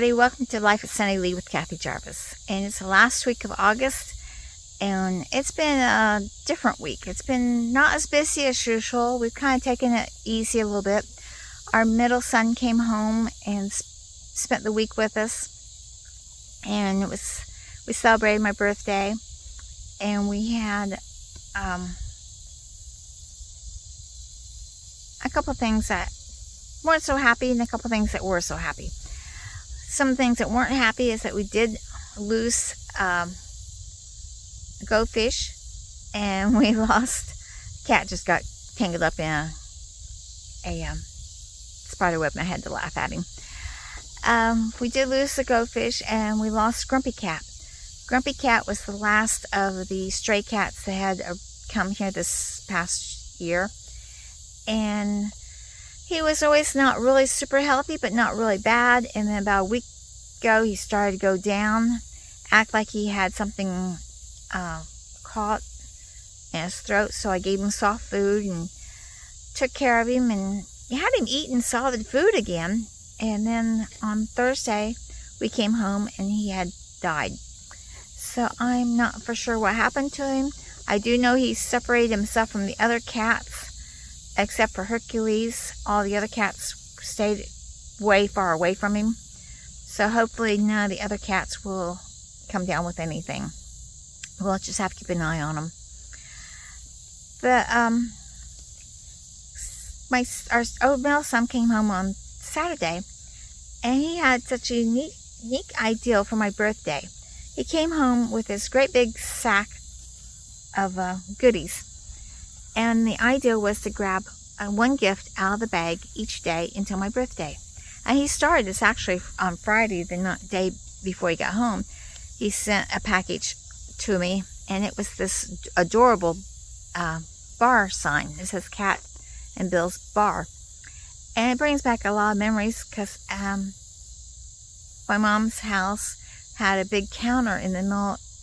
everybody, welcome to Life at Sunny Lee with Kathy Jarvis. And it's the last week of August, and it's been a different week. It's been not as busy as usual. We've kind of taken it easy a little bit. Our middle son came home and spent the week with us, and we celebrated my birthday, and we had a couple things that weren't so happy and a couple things that were so happy. Some things that weren't happy is that we did lose a goldfish, and we lost. Cat just got tangled up in a spider web, and I had to laugh at him. We did lose the goldfish, and we lost Grumpy Cat. Grumpy Cat was the last of the stray cats that had come here this past year, and he was always not really super healthy, but not really bad. And then about a week ago, he started to go down, act like he had something caught in his throat. So I gave him soft food and took care of him, and had him eating solid food again. And then on Thursday, we came home and he had died. So I'm not for sure what happened to him. I do know he separated himself from the other cats. Except for Hercules, all the other cats stayed way far away from him. So hopefully none of the other cats will come down with anything. We'll just have to keep an eye on them. Our old male son came home on Saturday, and he had such a unique idea for my birthday. He came home with this great big sack of goodies. And the idea was to grab one gift out of the bag each day until my birthday. And he started this actually on Friday, the day before he got home. He sent a package to me, and it was this adorable bar sign. It says Cat and Bill's Bar. And it brings back a lot of memories because my mom's house had a big counter in the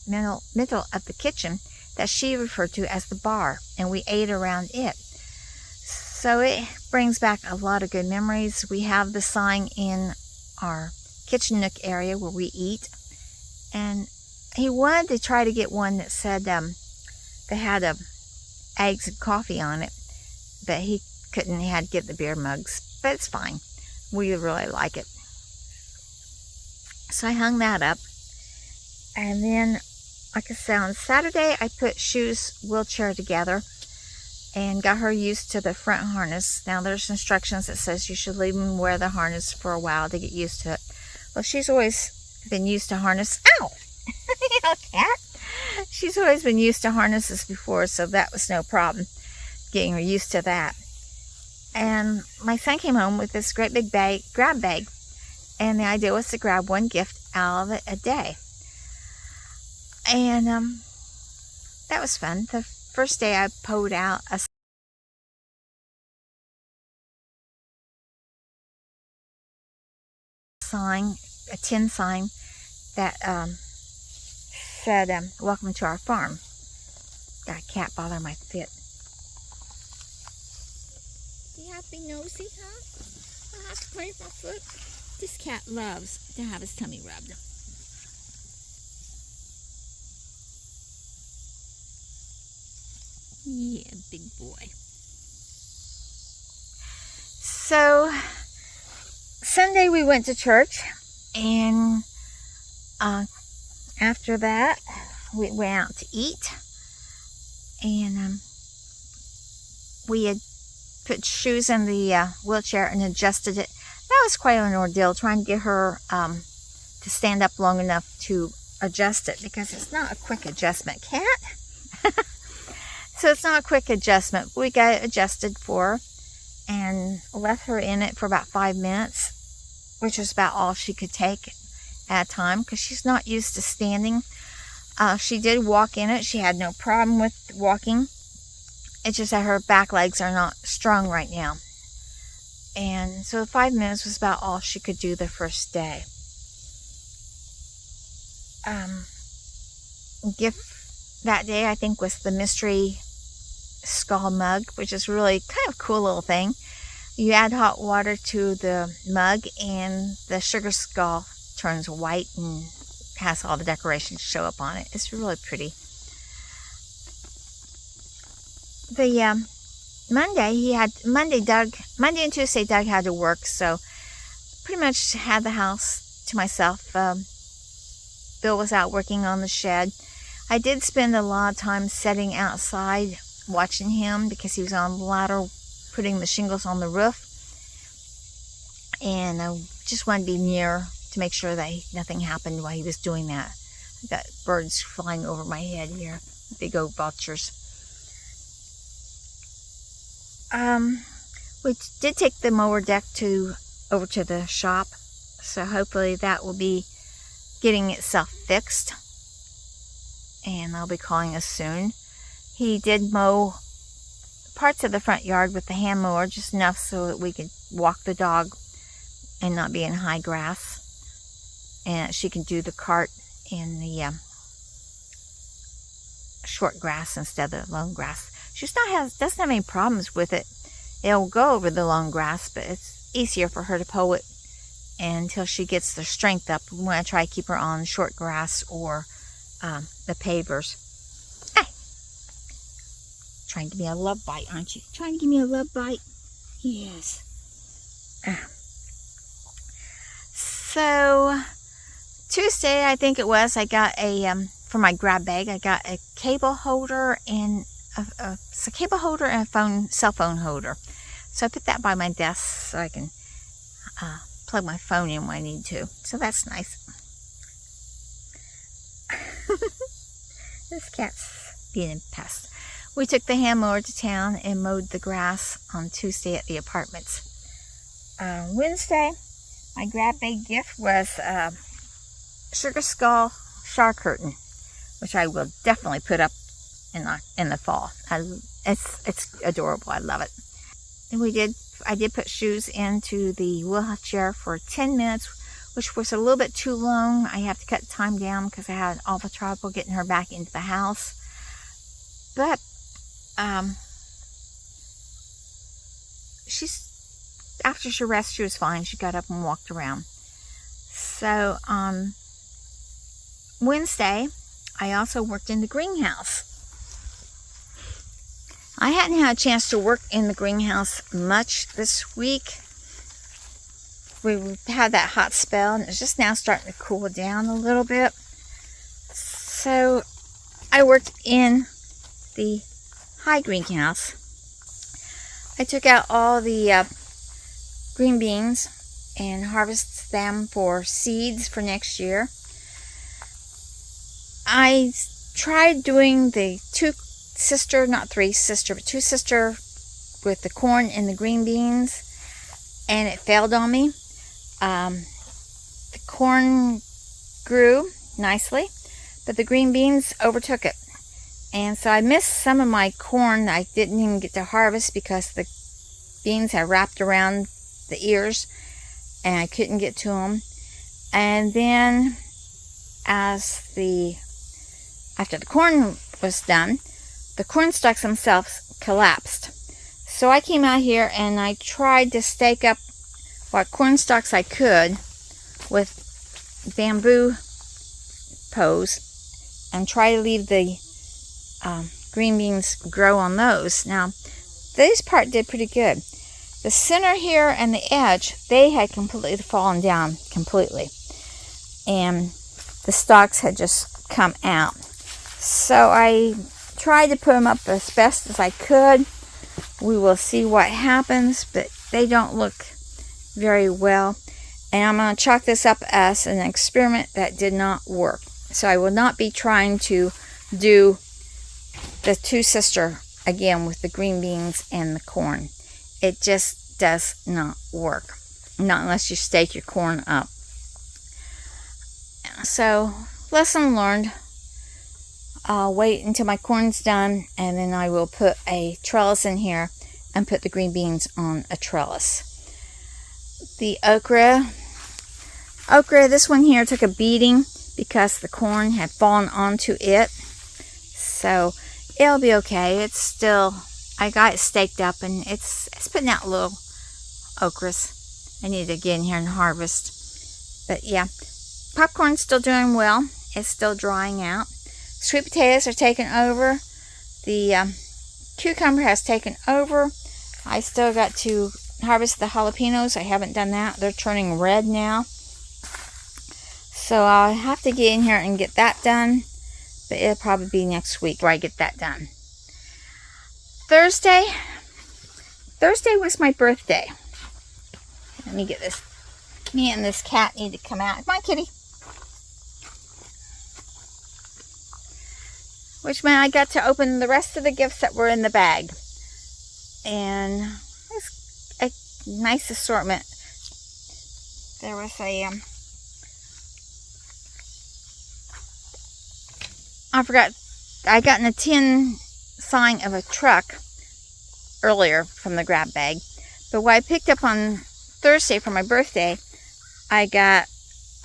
middle of the kitchen that she referred to as the bar, and we ate around it. So it brings back a lot of good memories. We have the sign in our kitchen nook area where we eat, and he wanted to try to get one that said that had eggs and coffee on it, but he couldn't. He had to get the beer mugs, but it's fine. We really like it. So I hung that up, and then like I said, on Saturday, I put Shoe's wheelchair together and got her used to the front harness. Now, there's instructions that says you should leave him wear the harness for a while to get used to it. Well, she's always been used to harness. Ow! Cat! She's always been used to harnesses before, so that was no problem getting her used to that. And my son came home with this great big grab bag, and the idea was to grab one gift out of it a day. And that was fun. The first day I pulled out a sign, a tin sign that said, "Welcome to our farm." Got a cat bothering my foot. You have to be nosy, huh? I have to play with my foot. This cat loves to have his tummy rubbed. Yeah, big boy. So, Sunday we went to church, and after that, we went out to eat, and we had put Shoes in the wheelchair and adjusted it. That was quite an ordeal, trying to get her to stand up long enough to adjust it, because it's not a quick adjustment. Cat? So it's not a quick adjustment. We got it adjusted for her and left her in it for about 5 minutes, which was about all she could take at a time because she's not used to standing. She did walk in it. She had no problem with walking. It's just that her back legs are not strong right now. And so 5 minutes was about all she could do the first day. Gift that day, I think, was the mystery skull mug, which is really kind of a cool little thing. You add hot water to the mug, and the sugar skull turns white and has all the decorations show up on it. It's really pretty. The Monday and Tuesday Doug had to work, so pretty much had the house to myself. Bill was out working on the shed. I did spend a lot of time sitting outside watching him because he was on the ladder putting the shingles on the roof, and I just wanted to be near to make sure that nothing happened while he was doing that. I got birds flying over my head here, big old vultures. We did take the mower deck over to the shop, so hopefully that will be getting itself fixed, and they'll be calling us soon. He did mow parts of the front yard with the hand mower, just enough so that we could walk the dog and not be in high grass, and she can do the cart in the short grass instead of the long grass. She doesn't have any problems with it. It'll go over the long grass, but it's easier for her to pull it until she gets the strength up when I try to keep her on short grass or the pavers. Hey! Trying to give me a love bite, aren't you? Trying to give me a love bite? Yes. So, Tuesday, I think it was, I got for my grab bag, I got a cable holder and a cable holder and a cell phone holder. So I put that by my desk so I can plug my phone in when I need to. So that's nice. This cat's being a pest. We took the hand mower to town and mowed the grass on Tuesday at the apartments. Wednesday, my grab bag gift was a Sugar Skull shower curtain, which I will definitely put up in the fall. It's adorable. I love it. And I did put shoes into the wheelchair for 10 minutes, which was a little bit too long. I have to cut time down because I had awful trouble getting her back into the house. But after she rested, she was fine. She got up and walked around. So on Wednesday, I also worked in the greenhouse. I hadn't had a chance to work in the greenhouse much this week. We had that hot spell, and it's just now starting to cool down a little bit. So I worked in the high greenhouse. I took out all the green beans and harvested them for seeds for next year. I tried doing the two-sister with the corn and the green beans, and it failed on me. The corn grew nicely, but the green beans overtook it. And so I missed some of my corn. I didn't even get to harvest because the beans had wrapped around the ears and I couldn't get to them. And then after the corn was done, the corn stalks themselves collapsed. So I came out here and I tried to stake up what corn stalks I could with bamboo poles and try to leave the green beans grow on those. Now, this part did pretty good. The center here and the edge, they had completely fallen down completely. And the stalks had just come out. So I tried to put them up as best as I could. We will see what happens, but they don't look very well. And I'm going to chalk this up as an experiment that did not work. So I will not be trying to do the two-sister again with the green beans and the corn. It just does not work. Not unless you stake your corn up. So, lesson learned. I'll wait until my corn's done, and then I will put a trellis in here and put the green beans on a trellis. The okra, this one here took a beating because the corn had fallen onto it. So it'll be okay. It's still, I got it staked up and it's putting out little okras. I need to get in here and harvest. But yeah, popcorn's still doing well. It's still drying out. Sweet potatoes are taking over. The cucumber has taken over. I still got to harvest the jalapenos. I haven't done that. They're turning red now. So I'll have to get in here and get that done. But it'll probably be next week where I get that done. Thursday was my birthday. Let me get this. Me and this cat need to come out. Come on, kitty. Which meant I got to open the rest of the gifts that were in the bag. And it's a nice assortment. There was a, I forgot, I got a tin sign of a truck earlier from the grab bag. But what I picked up on Thursday for my birthday, I got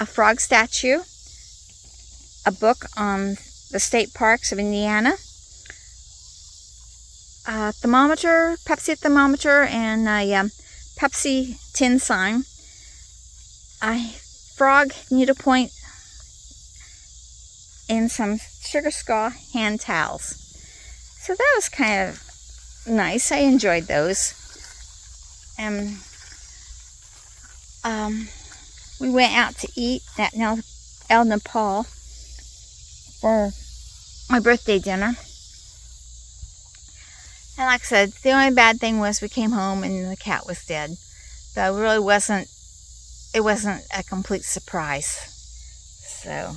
a frog statue, a book on the state parks of Indiana, a thermometer, Pepsi thermometer, and a Pepsi tin sign, a frog needlepoint, and some sugar skull hand towels. So that was kind of nice. I enjoyed those. And we went out to eat at El Nepal for my birthday dinner. And like I said, the only bad thing was we came home and the cat was dead. But it wasn't a complete surprise. So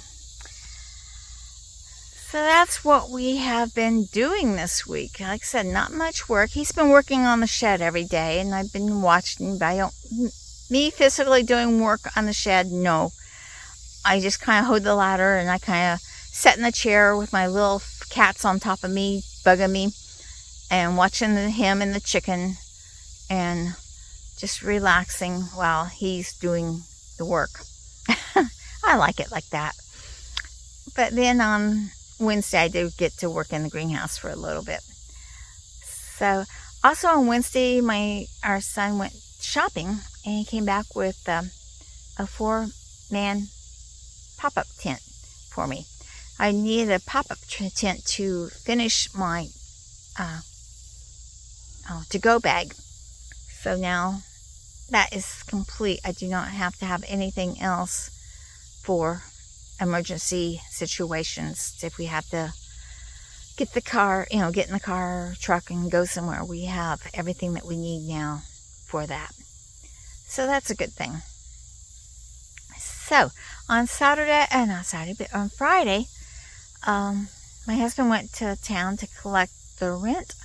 that's what we have been doing this week. Like I said, not much work. He's been working on the shed every day, and I've been watching. But me physically doing work on the shed, no. I just kind of hold the ladder, and I kind of sit in the chair with my little cats on top of me, bugging me, and watching him and the chicken, and just relaxing while he's doing the work. I like it like that. But then on Wednesday, I did get to work in the greenhouse for a little bit. So, also on Wednesday, our son went shopping, and he came back with a 4-man pop-up tent for me. I needed a pop-up tent to finish my to-go bag. So now that is complete. I do not have to have anything else for emergency situations. If we have to get in the car or truck and go somewhere, we have everything that we need now for that. So that's a good thing. So on Friday, my husband went to town to collect the rent,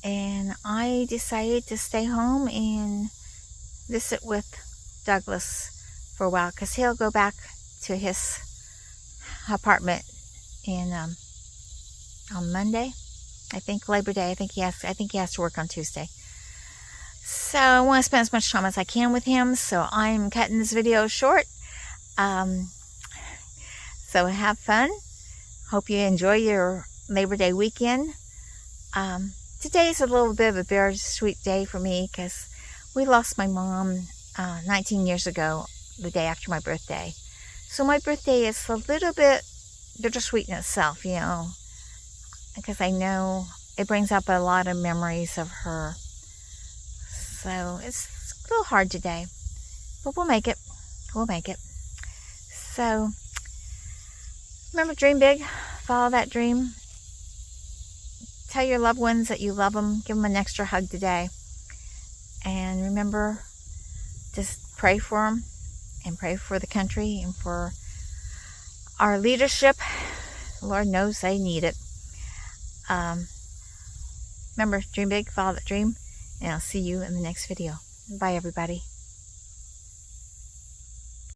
and I decided to stay home and visit with Douglas for a while, because he'll go back to his apartment on Monday. I think Labor Day. I think he has to work on Tuesday. So I want to spend as much time as I can with him. So I'm cutting this video short. So have fun. Hope you enjoy your Labor Day weekend. Today is a little bit of a bittersweet day for me, because we lost my mom 19 years ago, the day after my birthday. So my birthday is a little bit bittersweet in itself, because I know it brings up a lot of memories of her. So it's a little hard today, but we'll make it. So remember, dream big, follow that dream. Tell your loved ones that you love them. Give them an extra hug today. And remember, just pray for them, and pray for the country and for our leadership. Lord knows they need it. Remember, dream big, follow that dream, and I'll see you in the next video. Bye, everybody.